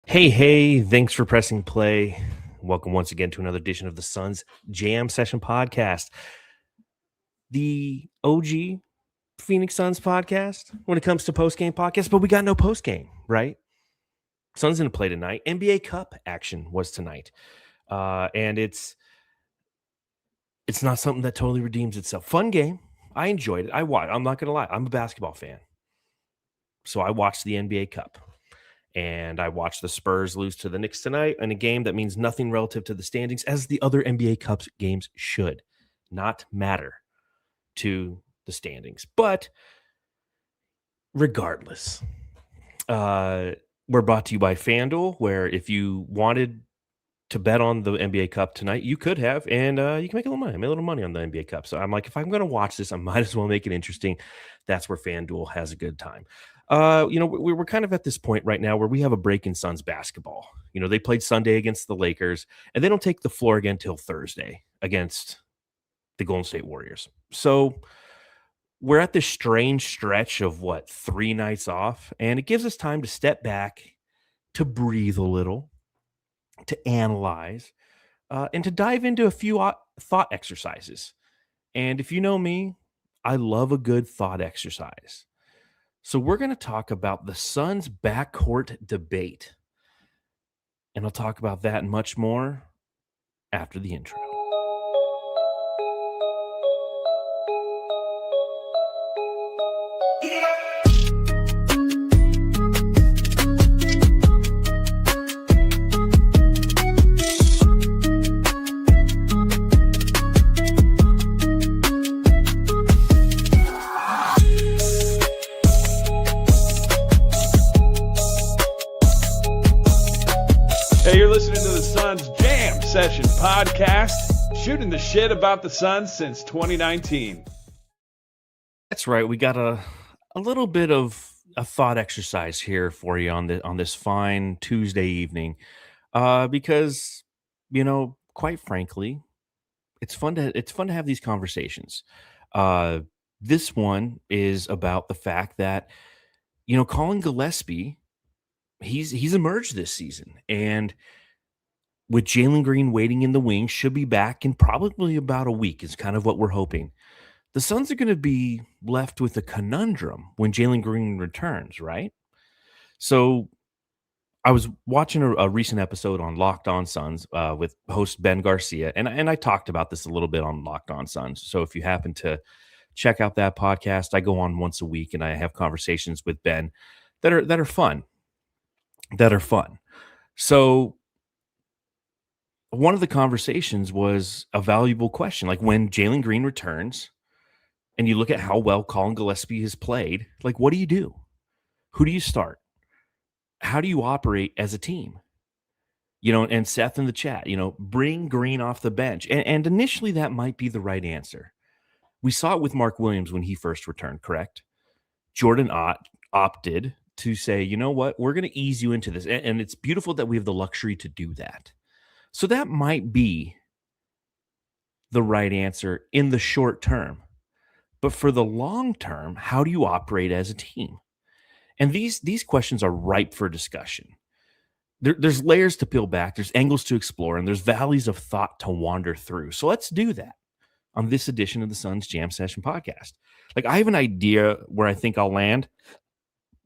Hey, thanks for pressing play. Welcome once again to another edition of the Suns Jam Session Podcast, the OG Phoenix Suns podcast when it comes to post-game podcasts, but we got no post-game, right? Suns didn't play tonight. NBA Cup action was tonight. And it's not something that totally redeems itself. Fun game. I enjoyed it. I'm not going to lie. I'm a basketball fan. So I watched the NBA Cup. And I watched the Spurs lose to the Knicks tonight in a game that means nothing relative to the standings, as the other NBA Cup games should not matter to the standings. But regardless, we're brought to you by FanDuel, where if you wanted to bet on the NBA Cup tonight, you could have, and you can make a little money. I made a little money on the NBA Cup. So I'm like, if I'm going to watch this, I might as well make it interesting. That's where FanDuel has a good time. We're kind of at this point right now where we have a break in Suns basketball. They played Sunday against the Lakers, and they don't take the floor again till Thursday against the Golden State Warriors. So we're at this strange stretch of 3 nights off, and it gives us time to step back, to breathe a little, to analyze, and to dive into a few thought exercises. And if you know me, I love a good thought exercise. So we're going to talk about the Suns backcourt debate. And I'll talk about that and much more after the intro. Session podcast, shooting the shit about the Suns since 2019. That's right. We got a little bit of a thought exercise here for you on this fine Tuesday evening, because quite frankly, it's fun to have these conversations. This one is about the fact that Collin Gillespie, he's emerged this season, and with Jalen Green waiting in the wings, should be back in probably about a week is kind of what we're hoping. The Suns are going to be left with a conundrum when Jalen Green returns, right? So I was watching a recent episode on Locked On Suns with host Ben Garcia, and I talked about this a little bit on Locked On Suns. So if you happen to check out that podcast, I go on once a week and I have conversations with Ben that are fun. So one of the conversations was a valuable question. Like, when Jalen Green returns and you look at how well Collin Gillespie has played, like, what do you do? Who do you start? How do you operate as a team? And Seth in the chat, bring Green off the bench. And initially that might be the right answer. We saw it with Mark Williams when he first returned, correct? Jordan opted to say, you know what, we're going to ease you into this. And it's beautiful that we have the luxury to do that. So that might be the right answer in the short term. But for the long term, how do you operate as a team? And these questions are ripe for discussion. There's layers to peel back, there's angles to explore, and there's valleys of thought to wander through. So let's do that on this edition of the Suns Jam Session podcast. Like, I have an idea where I think I'll land,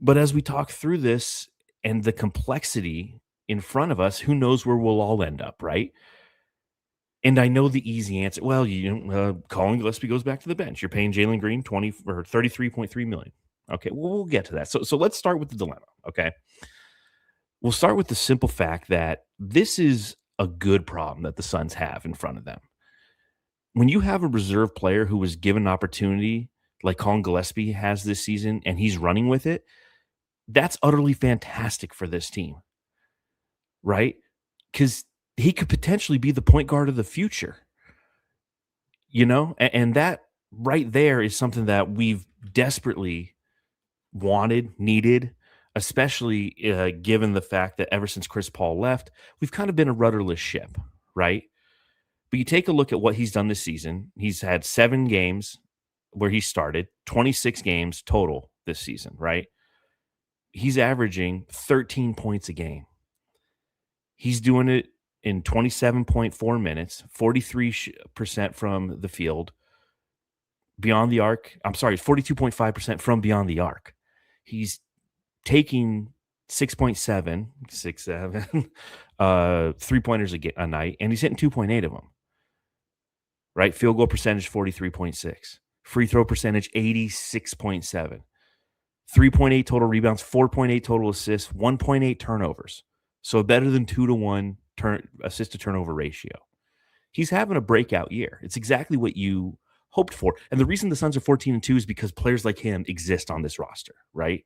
but as we talk through this and the complexity in front of us, who knows where we'll all end up, right? And I know the easy answer. Well, Collin Gillespie goes back to the bench. You're paying Jalen Green $33.3 million. Okay, well, we'll get to that. So let's start with the dilemma. Okay, we'll start with the simple fact that this is a good problem that the Suns have in front of them. When you have a reserve player who was given an opportunity like Collin Gillespie has this season, and he's running with it, that's utterly fantastic for this team. Right? Because he could potentially be the point guard of the future, and that right there is something that we've desperately wanted, needed, especially given the fact that ever since Chris Paul left, we've kind of been a rudderless ship, right? But you take a look at what he's done this season. He's had 7 games where he started, 26 games total this season, right? He's averaging 13 points a game. He's doing it in 27.4 minutes, 43% from the field, beyond the arc. I'm sorry, 42.5% from beyond the arc. He's taking 6.7 3-pointers a night, and he's hitting 2.8 of them, right? Field goal percentage, 43.6. Free throw percentage, 86.7. 3.8 total rebounds, 4.8 total assists, 1.8 turnovers. So better than 2-to-1 assist to turnover ratio. He's having a breakout year. It's exactly what you hoped for. And the reason the Suns are 14-2 is because players like him exist on this roster, right?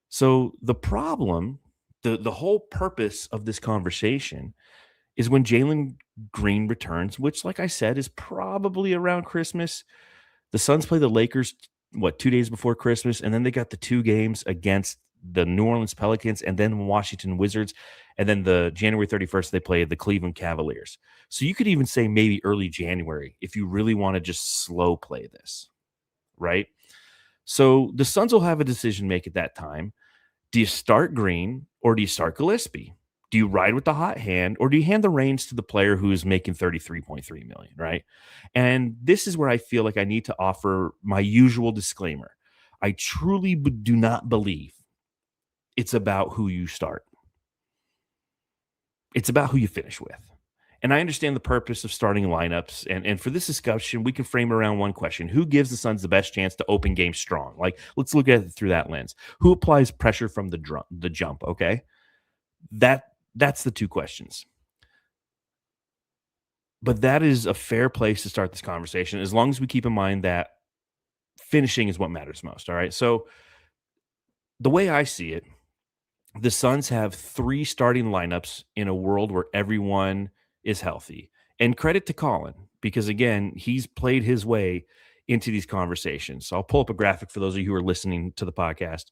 So the problem, the whole purpose of this conversation is when Jalen Green returns, which, like I said, is probably around Christmas. The Suns play the Lakers, 2 days before Christmas, and then they got the 2 games against the New Orleans Pelicans and then Washington Wizards, and then the January 31st, they play the Cleveland Cavaliers. So you could even say maybe early January if you really want to just slow play this, right? So the Suns will have a decision to make at that time. Do you start Green or do you start Gillespie? Do you ride with the hot hand or do you hand the reins to the player who is making $33.3 million, right? And this is where I feel like I need to offer my usual disclaimer. I truly do not believe it's about who you start. It's about who you finish with. And I understand the purpose of starting lineups. And for this discussion, we can frame it around one question. Who gives the Suns the best chance to open game strong? Like, let's look at it through that lens. Who applies pressure from the jump, okay? That's the two questions. But that is a fair place to start this conversation, as long as we keep in mind that finishing is what matters most, all right? So the way I see it, the Suns have 3 starting lineups in a world where everyone is healthy. And credit to Collin, because again, he's played his way into these conversations. So I'll pull up a graphic for those of you who are listening to the podcast.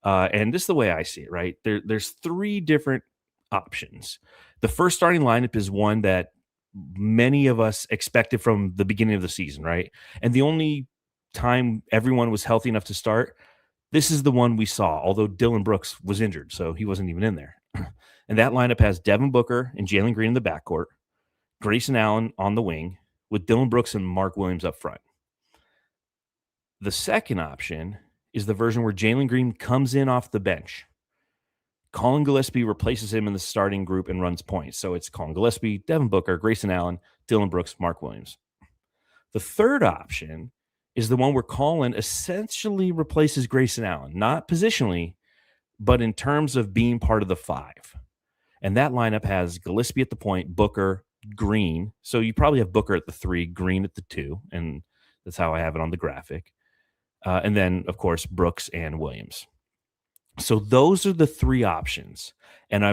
And this is the way I see it, right? There's 3 different options. The first starting lineup is one that many of us expected from the beginning of the season, right? And the only time everyone was healthy enough to start, this is the one we saw, although Dylan Brooks was injured, so he wasn't even in there. And that lineup has Devin Booker and Jalen Green in the backcourt, Grayson Allen on the wing, with Dylan Brooks and Mark Williams up front. The second option is the version where Jalen Green comes in off the bench. Collin Gillespie replaces him in the starting group and runs points. So it's Collin Gillespie, Devin Booker, Grayson Allen, Dylan Brooks, Mark Williams. The third option is the one where Collin essentially replaces Grayson Allen, not positionally, but in terms of being part of the 5. And that lineup has Gillespie at the point, Booker, Green. So you probably have Booker at the 3, Green at the 2, and that's how I have it on the graphic. And then, of course, Brooks and Williams. So those are the 3 options. And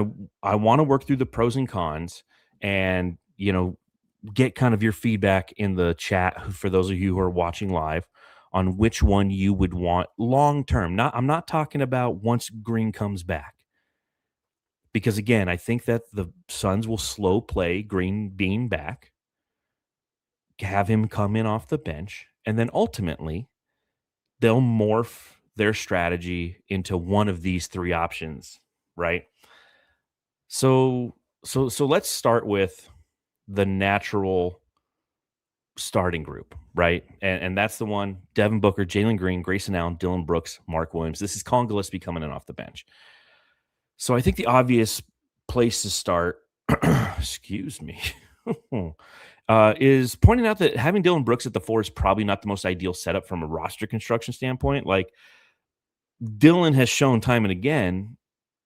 I want to work through the pros and cons and, get kind of your feedback in the chat for those of you who are watching live on which one you would want long term. I'm not talking about once Green comes back. Because again, I think that the Suns will slow play Green being back, have him come in off the bench, and then ultimately they'll morph their strategy into one of these 3 options, right? So let's start with the natural starting group, right? And that's the one: Devin Booker, Jalen Green, Grayson Allen, Dylan Brooks, Mark Williams. This is Collin Gillespie coming in off the bench. So I think the obvious place to start, excuse me, is pointing out that having Dylan Brooks at the 4 is probably not the most ideal setup from a roster construction standpoint. Like, Dylan has shown time and again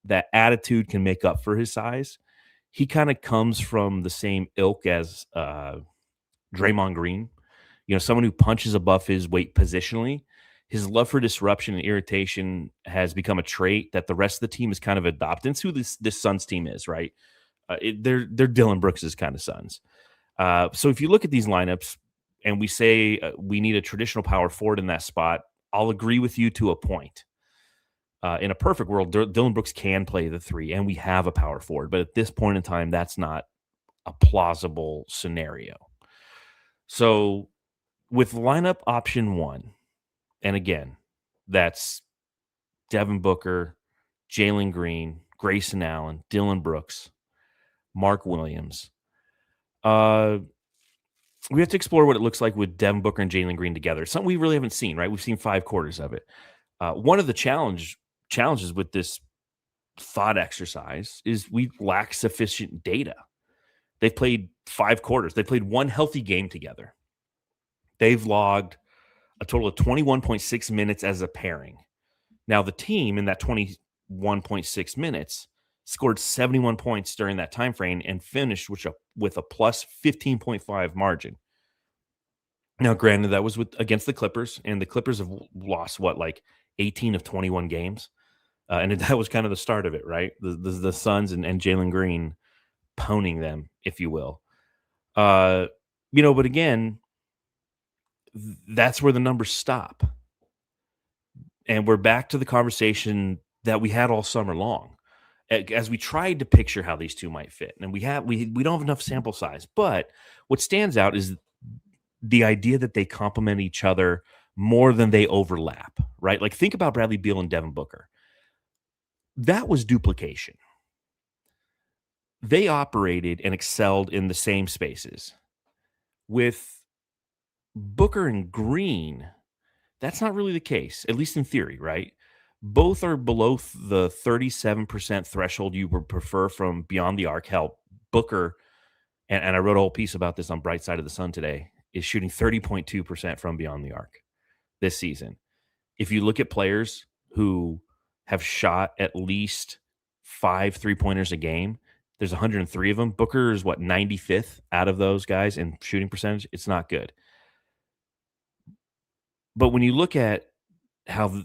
that attitude can make up for his size. He kind of comes from the same ilk as Draymond Green, someone who punches above his weight positionally. His love for disruption and irritation has become a trait that the rest of the team is kind of adopted. It's who this Suns team is, right? They're Dylan Brooks' kind of Suns. So if you look at these lineups and we say we need a traditional power forward in that spot, I'll agree with you to a point. In a perfect world, Dylan Brooks can play the 3, and we have a power forward. But at this point in time, that's not a plausible scenario. So with lineup option 1, and again, that's Devin Booker, Jalen Green, Grayson Allen, Dylan Brooks. Mark Williams. We have to explore what it looks like with Devin Booker and Jalen Green together. Something we really haven't seen, right? We've seen 5 quarters of it. One of the challenges with this thought exercise is we lack sufficient data. They've played 5 quarters. They played one healthy game together. They've logged a total of 21.6 minutes as a pairing. Now, the team in that 21.6 minutes scored 71 points during that time frame and finished with a plus 15.5 margin. Now, granted, that was against the Clippers, and the Clippers have lost, 18 of 21 games? And that was kind of the start of it, right? The Suns and Jalen Green pwning them, if you will. But again, that's where the numbers stop. And we're back to the conversation that we had all summer long as we tried to picture how these two might fit. And we don't have enough sample size, but what stands out is the idea that they complement each other more than they overlap, right? Like, think about Bradley Beal and Devin Booker. That was duplication. They operated and excelled in the same spaces. With Booker and Green, that's not really the case, at least in theory, right? Both are below the 37% threshold you would prefer from beyond the arc. Hell, Booker, and I wrote a whole piece about this on Bright Side of the Sun today, is shooting 30.2% from beyond the arc this season. If you look at players who have shot at least 5 3-pointers a game, there's 103 of them. Booker is 95th out of those guys in shooting percentage. It's not good. But when you look at how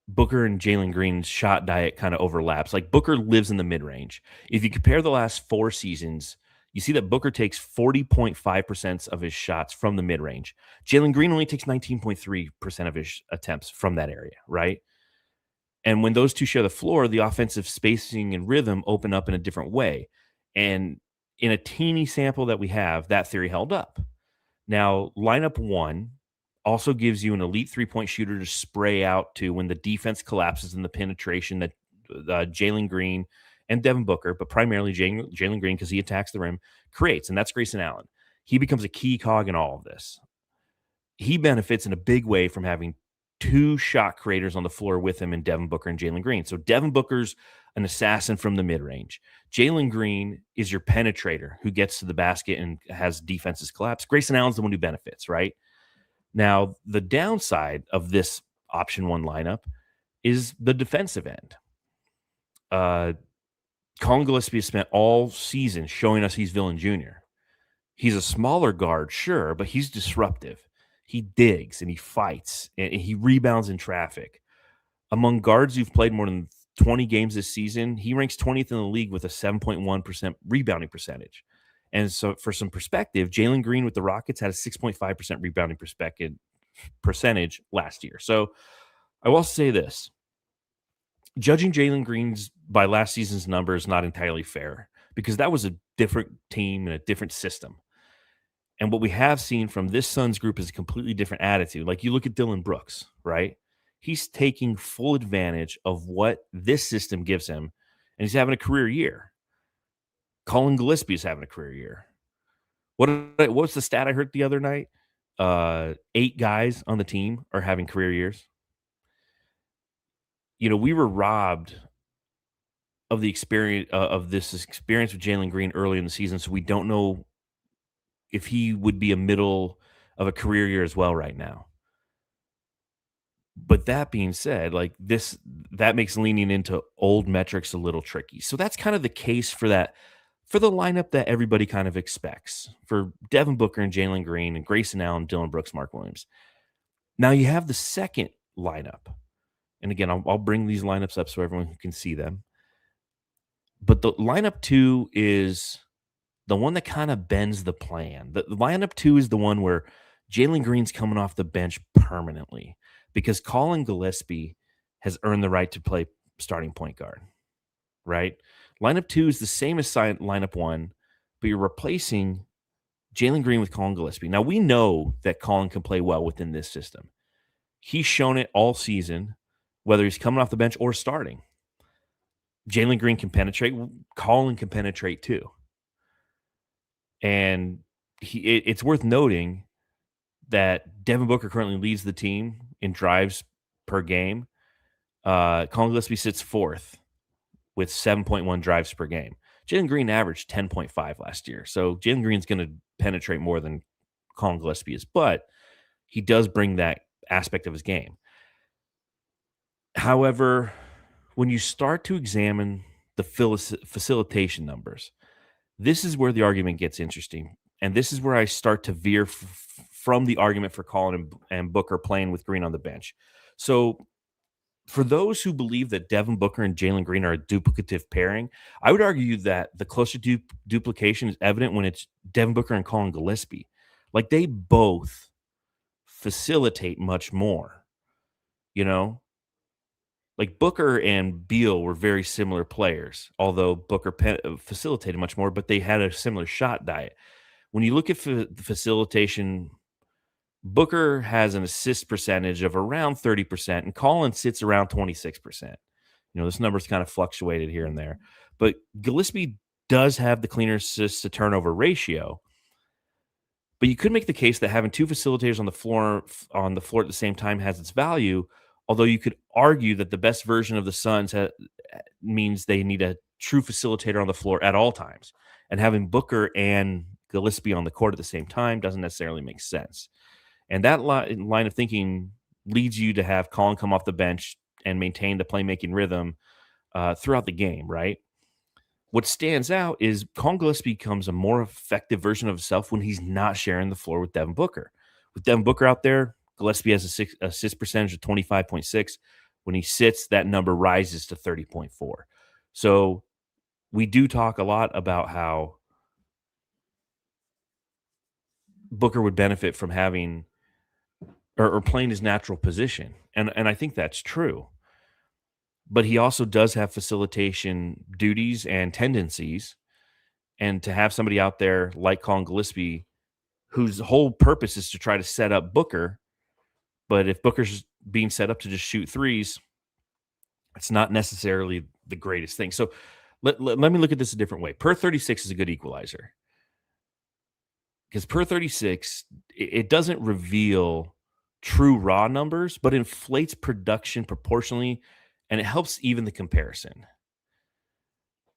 Booker and Jalen Green's shot diet kind of overlaps, like Booker lives in the mid-range. If you compare the last 4 seasons, you see that Booker takes 40.5% of his shots from the mid-range. Jalen Green only takes 19.3% of his attempts from that area, right? And when those two share the floor, the offensive spacing and rhythm open up in a different way. And in a teeny sample that we have, that theory held up. Now, lineup 1 also gives you an elite 3-point shooter to spray out to when the defense collapses in the penetration that Jalen Green and Devin Booker, but primarily Jalen Green, because he attacks the rim, creates, and that's Grayson Allen. He becomes a key cog in all of this. He benefits in a big way from having 2 shot creators on the floor with him in Devin Booker and Jalen Green. So Devin Booker's an assassin from the mid-range. Jalen Green is your penetrator who gets to the basket and has defenses collapse. Grayson Allen's the one who benefits, right? Now, the downside of this option 1 lineup is the defensive end. Collin Gillespie has spent all season showing us he's Villain Jr. He's a smaller guard, sure, but he's disruptive. He digs and he fights and he rebounds in traffic. Among guards who've played more than 20 games this season, he ranks 20th in the league with a 7.1% rebounding percentage. And so for some perspective, Jalen Green with the Rockets had a 6.5% rebounding percentage last year. So I will say this. Judging Jalen Green's by last season's number is not entirely fair because that was a different team and a different system. And what we have seen from this Suns group is a completely different attitude. Like, you look at Dylan Brooks, right? He's taking full advantage of what this system gives him, and he's having a career year. Collin Gillespie is having a career year. What's the stat I heard the other night? 8 guys on the team are having career years. We were robbed of the experience of this experience with Jalen Green early in the season, so we don't know if he would be a middle of a career year as well right now. But that being said, that makes leaning into old metrics a little tricky. So that's kind of the case for the lineup that everybody kind of expects for Devin Booker and Jalen Green and Grayson Allen, Dylan Brooks, Mark Williams. Now you have the second lineup. And again, I'll bring these lineups up so everyone can see them. But the lineup 2 is the one that kind of bends the plan. The lineup 2 is the one where Jalen Green's coming off the bench permanently because Collin Gillespie has earned the right to play starting point guard, right? Lineup 2 is the same as lineup 1, but you're replacing Jalen Green with Collin Gillespie. Now, we know that Collin can play well within this system. He's shown it all season, whether he's coming off the bench or starting. Jalen Green can penetrate. Collin can penetrate too. And it's worth noting that Devin Booker currently leads the team in drives per game. Collin Gillespie sits fourth with 7.1 drives per game. Jalen Green averaged 10.5 last year. So Jalen Green's going to penetrate more than Collin Gillespie is, but he does bring that aspect of his game. However, when you start to examine the facilitation numbers, this is where the argument gets interesting. And this is where I start to veer from the argument for Collin and Booker playing with Green on the bench. So, for those who believe that Devin Booker and Jalen Green are a duplicative pairing, I would argue that the closer duplication is evident when it's Devin Booker and Collin Gillespie. Like they both facilitate much more, you know? Like Booker and Beal were very similar players, although Booker facilitated much more, but they had a similar shot diet. When you look at the facilitation, Booker has an assist percentage of around 30%, and Collin sits around 26%. This number's kind of fluctuated here and there, but Gillespie does have the cleaner assists to turnover ratio. But you could make the case that having two facilitators on the floor at the same time has its value. Although you could argue that the best version of the Suns means they need a true facilitator on the floor at all times, and having Booker and Gillespie on the court at the same time doesn't necessarily make sense. And that line of thinking leads you to have Collin come off the bench and maintain the playmaking rhythm throughout the game, right? What stands out is Collin Gillespie becomes a more effective version of himself when he's not sharing the floor with Devin Booker. With Devin Booker out there, Gillespie has a assist percentage of 25.6. When he sits, that number rises to 30.4. So we do talk a lot about how Booker would benefit from having or playing his natural position. And I think that's true. But he also does have facilitation duties and tendencies. And to have somebody out there like Collin Gillespie, whose whole purpose is to try to set up Booker, but if Booker's being set up to just shoot threes, it's not necessarily the greatest thing. So let me look at this a different way. Per 36 is a good equalizer. Because per 36, it doesn't reveal true raw numbers, but inflates production proportionally, and it helps even the comparison.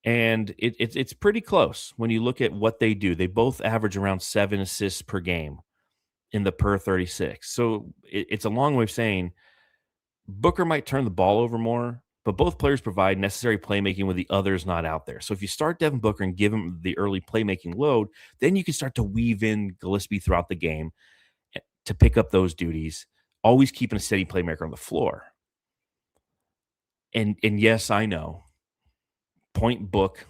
And it's pretty close when you look at what they do. They both average around 7 assists per game in the per 36. So it's a long way of saying Booker might turn the ball over more, but both players provide necessary playmaking when the other's not out there. So if you start Devin Booker and give him the early playmaking load, then you can start to weave in Gillespie throughout the game to pick up those duties, always keeping a steady playmaker on the floor. And yes, I know. Point book.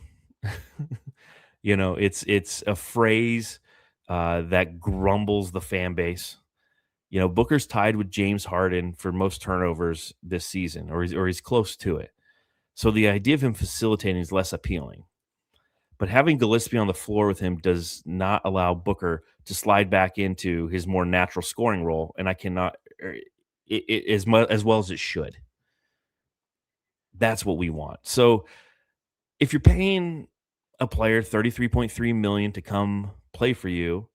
It's a phrase that grumbles the fan base. Booker's tied with James Harden for most turnovers this season, or he's close to it. So the idea of him facilitating is less appealing. But having Gillespie on the floor with him does not allow Booker to slide back into his more natural scoring role, and I cannot as well as it should. That's what we want. So if you're paying a player $33.3 million to come play for you,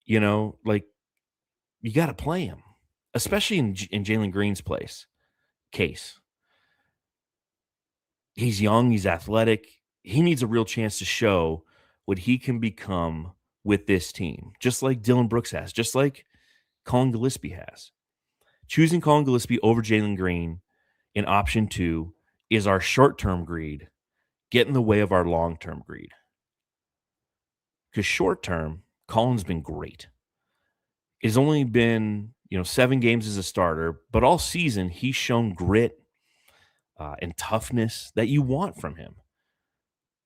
you got to play him, especially in Jalen Green's case. He's young, he's athletic. He needs a real chance to show what he can become with this team, just like Dillon Brooks has, just like Collin Gillespie has. Choosing Collin Gillespie over Jalen Green in option 2 is our short-term greed get in the way of our long-term greed. Because short-term, Collin's been great. It's only been 7 games as a starter, but all season he's shown grit and toughness that you want from him.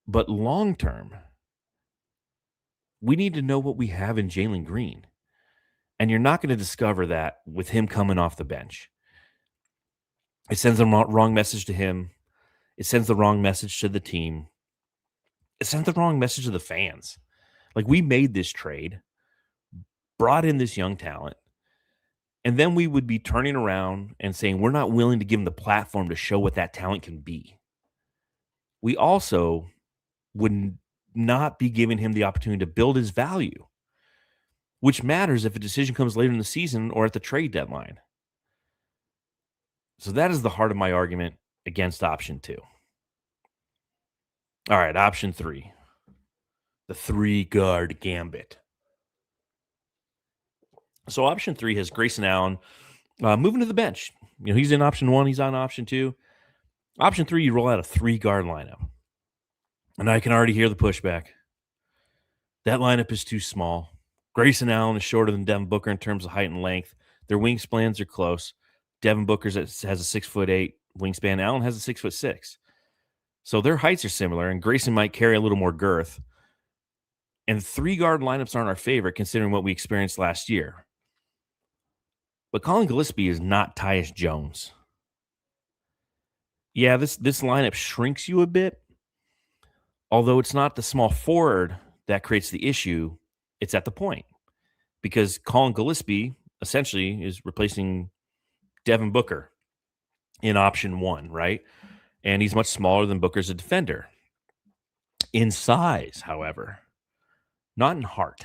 But long-term, we need to know what we have in Jalen Green. And you're not going to discover that with him coming off the bench. It sends the wrong message to him. It sends the wrong message to the team. It sends the wrong message to the fans. Like, we made this trade, brought in this young talent, and then we would be turning around and saying we're not willing to give him the platform to show what that talent can be. We also wouldn't not be giving him the opportunity to build his value, which matters if a decision comes later in the season or at the trade deadline. So that is the heart of my argument against option 2. All right, option 3, the 3-guard gambit. So option 3 has Grayson Allen moving to the bench. He's in option 1, he's on option 2. Option 3, you roll out a 3-guard lineup. And I can already hear the pushback. That lineup is too small. Grayson Allen is shorter than Devin Booker in terms of height and length. Their wingspans are close. Devin Booker has a 6'8" wingspan. Allen has a 6'6". So their heights are similar, and Grayson might carry a little more girth. And 3-guard lineups aren't our favorite considering what we experienced last year. But Collin Gillespie is not Tyus Jones. Yeah, this lineup shrinks you a bit, although it's not the small forward that creates the issue. It's at the point, because Collin Gillespie essentially is replacing Devin Booker in option 1, right? And he's much smaller than Booker as a defender. In size, however, not in heart.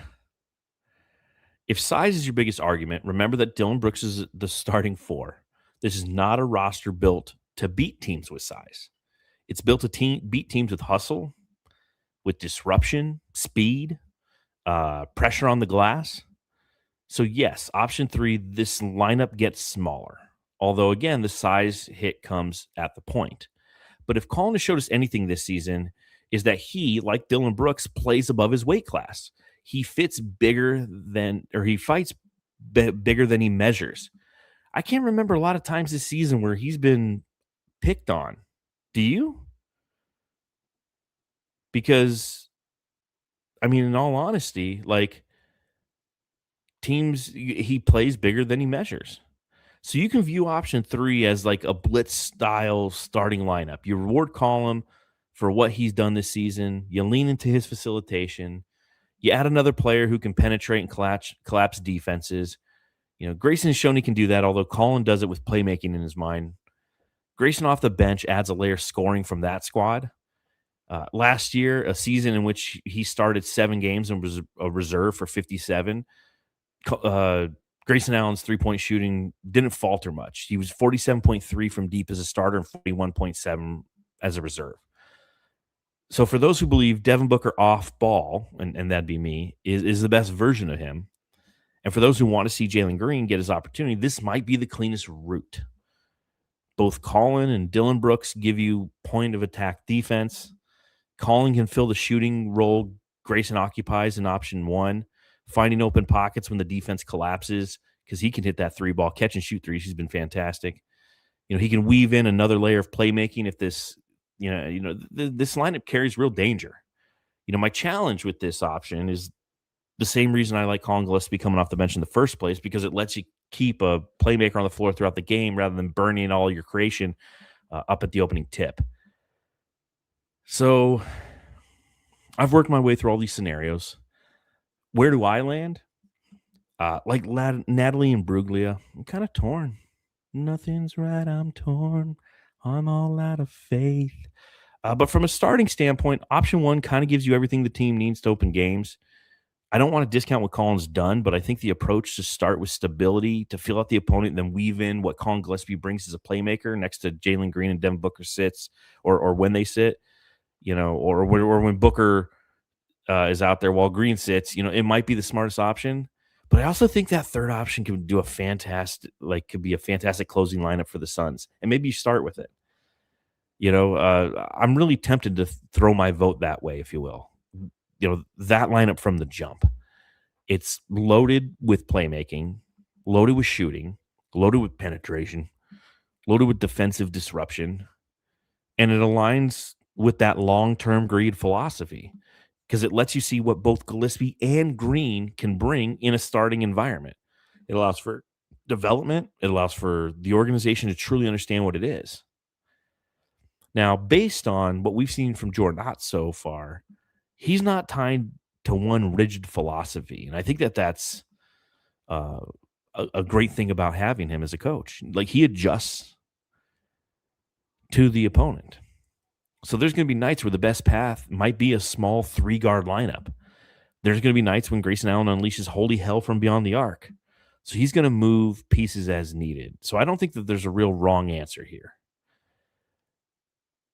If size is your biggest argument, remember that Dillon Brooks is the starting 4. This is not a roster built to beat teams with size. It's built to beat teams with hustle, with disruption, speed, pressure on the glass. So yes, option 3, this lineup gets smaller. Although, again, the size hit comes at the point. But if Collin has showed us anything this season, is that he, like Dillon Brooks, plays above his weight class. He fits bigger than, or he fights bigger than he measures. I can't remember a lot of times this season where he's been picked on. Do you? Because, I mean, in all honesty, like, teams, he plays bigger than he measures. So you can view option 3 as like a blitz style starting lineup. You reward Collin for what he's done this season. You lean into his facilitation. You add another player who can penetrate and collapse defenses. Grayson has shown he can do that, although Collin does it with playmaking in his mind. Grayson off the bench adds a layer of scoring from that squad. Last year, a season in which he started 7 games and was a reserve for 57, Grayson Allen's 3-point shooting didn't falter much. He was 47.3 from deep as a starter and 41.7 as a reserve. So for those who believe Devin Booker off ball, and that'd be me, is the best version of him, and for those who want to see Jalen Green get his opportunity, this might be the cleanest route. Both Collin and Dillon Brooks give you point of attack defense. Collin can fill the shooting role Grayson occupies in option 1, finding open pockets when the defense collapses, because he can hit that 3-ball, catch and shoot threes. He's been fantastic. He can weave in another layer of playmaking if this, this lineup carries real danger. My challenge with this option is the same reason I like Collin Gillespie coming off the bench in the first place, because it lets you keep a playmaker on the floor throughout the game rather than burning all your creation up at the opening tip. So I've worked my way through all these scenarios. Where do I land? Like Natalie and Bruglia, I'm kind of torn. Nothing's right, I'm torn. I'm all out of faith. But from a starting standpoint, option 1 kind of gives you everything the team needs to open games. I don't want to discount what Collin's done, but I think the approach to start with stability, to feel out the opponent, and then weave in what Collin Gillespie brings as a playmaker next to Jalen Green and Devin Booker sits, or when they sit, or when Booker is out there while Green sits, it might be the smartest option. But I also think that third option could be a fantastic closing lineup for the Suns, and maybe you start with it. I'm really tempted to throw my vote that way, if you will. That lineup from the jump. It's loaded with playmaking, loaded with shooting, loaded with penetration, loaded with defensive disruption, and it aligns with that long-term greed philosophy, because it lets you see what both Gillespie and Green can bring in a starting environment. It allows for development. It allows for the organization to truly understand what it is. Now, based on what we've seen from Jordan Ott so far, he's not tied to one rigid philosophy. And I think that's a great thing about having him as a coach. Like, he adjusts to the opponent. So there's going to be nights where the best path might be a small 3-guard lineup. There's going to be nights when Grayson Allen unleashes holy hell from beyond the arc. So he's going to move pieces as needed. So I don't think that there's a real wrong answer here.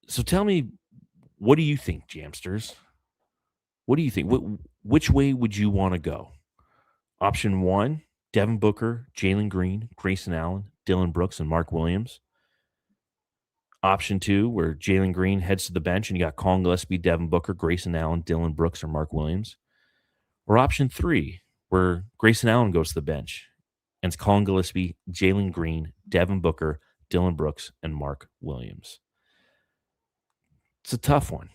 So tell me, what do you think, Jamsters? What do you think? Which way would you want to go? Option 1, Devin Booker, Jalen Green, Grayson Allen, Dylan Brooks, and Mark Williams. Option 2, where Jalen Green heads to the bench and you got Collin Gillespie, Devin Booker, Grayson Allen, Dylan Brooks, or Mark Williams. Or option 3, where Grayson Allen goes to the bench and it's Collin Gillespie, Jalen Green, Devin Booker, Dylan Brooks, and Mark Williams. It's a tough one.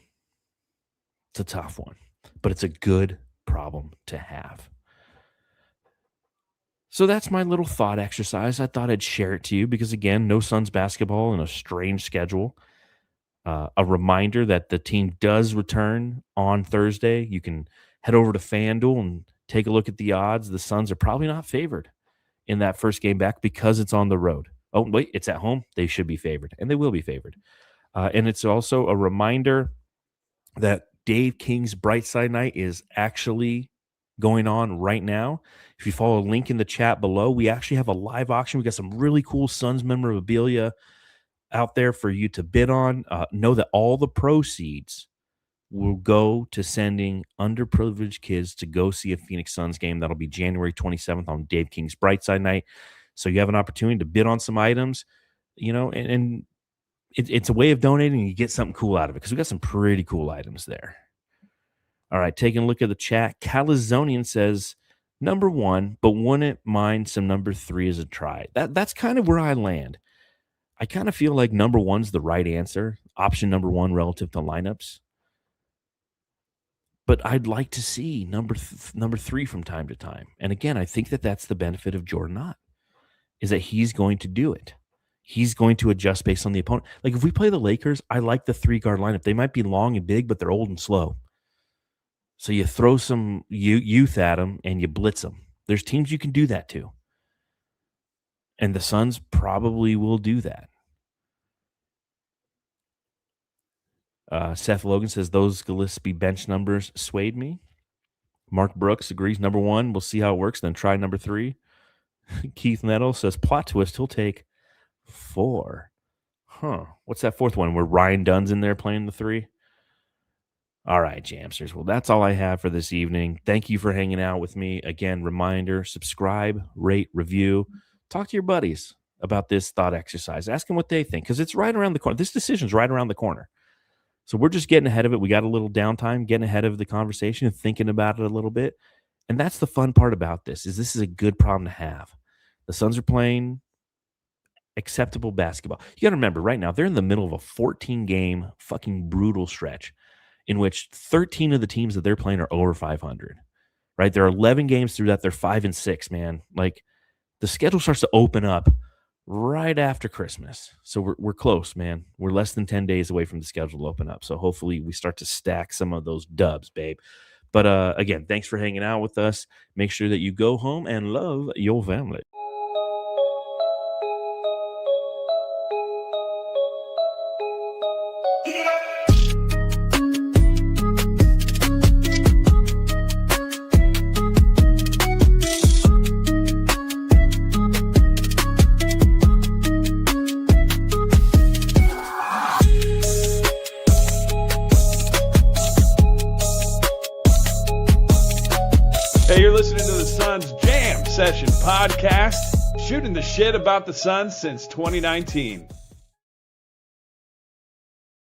But it's a good problem to have. So that's my little thought exercise. I thought I'd share it to you because, again, no Suns basketball and a strange schedule. A reminder that the team does return on Thursday. You can head over to FanDuel and take a look at the odds. The Suns are probably not favored in that first game back because it's on the road. Oh, wait, it's at home. They should be favored, and they will be favored. And it's also a reminder that Dave King's Brightside Night is actually going on right now. If you follow a link in the chat below, we actually have a live auction. We got some really cool Suns memorabilia out there for you to bid on. Know that all the proceeds will go to sending underprivileged kids to go see a Phoenix Suns game. That'll be January 27th on Dave King's Brightside Night. So you have an opportunity to bid on some items, and it's a way of donating and you get something cool out of it because we got some pretty cool items there. All right, taking a look at the chat. Calizonian says, number 1, but wouldn't mind some number 3 as a try. That's kind of where I land. I kind of feel like number 1's the right answer, option number 1 relative to lineups. But I'd like to see number 3 from time to time. And again, I think that that's the benefit of Jordan Ott, is that he's going to do it. He's going to adjust based on the opponent. Like if we play the Lakers, I like the 3-guard lineup. They might be long and big, but they're old and slow. So you throw some youth at them and you blitz them. There's teams you can do that to. And the Suns probably will do that. Seth Logan says, those Gillespie bench numbers swayed me. Mark Brooks agrees, number 1, we'll see how it works, then try number 3. Keith Nettle says, plot twist, he'll take 4. What's that 4th one where Ryan Dunn's in there playing the 3? All right, Jamsters. Well, that's all I have for this evening. Thank you for hanging out with me. Again, reminder, subscribe, rate, review. Talk to your buddies about this thought exercise. Ask them what they think because it's right around the corner. This decision's right around the corner. So we're just getting ahead of it. We got a little downtime, getting ahead of the conversation and thinking about it a little bit. And that's the fun part about this is a good problem to have. The Suns are playing acceptable basketball. You got to remember right now, they're in the middle of a 14-game fucking brutal stretch in which 13 of the teams that they're playing are over 500, right? There are 11 games through that. They're 5-6, man. Like the schedule starts to open up right after Christmas. So we're close, man. We're less than 10 days away from the schedule to open up. So hopefully we start to stack some of those dubs, babe. But again, thanks for hanging out with us. Make sure that you go home and love your family. Hey, you're listening to the Suns Jam Session podcast, shooting the shit about the Suns since 2019.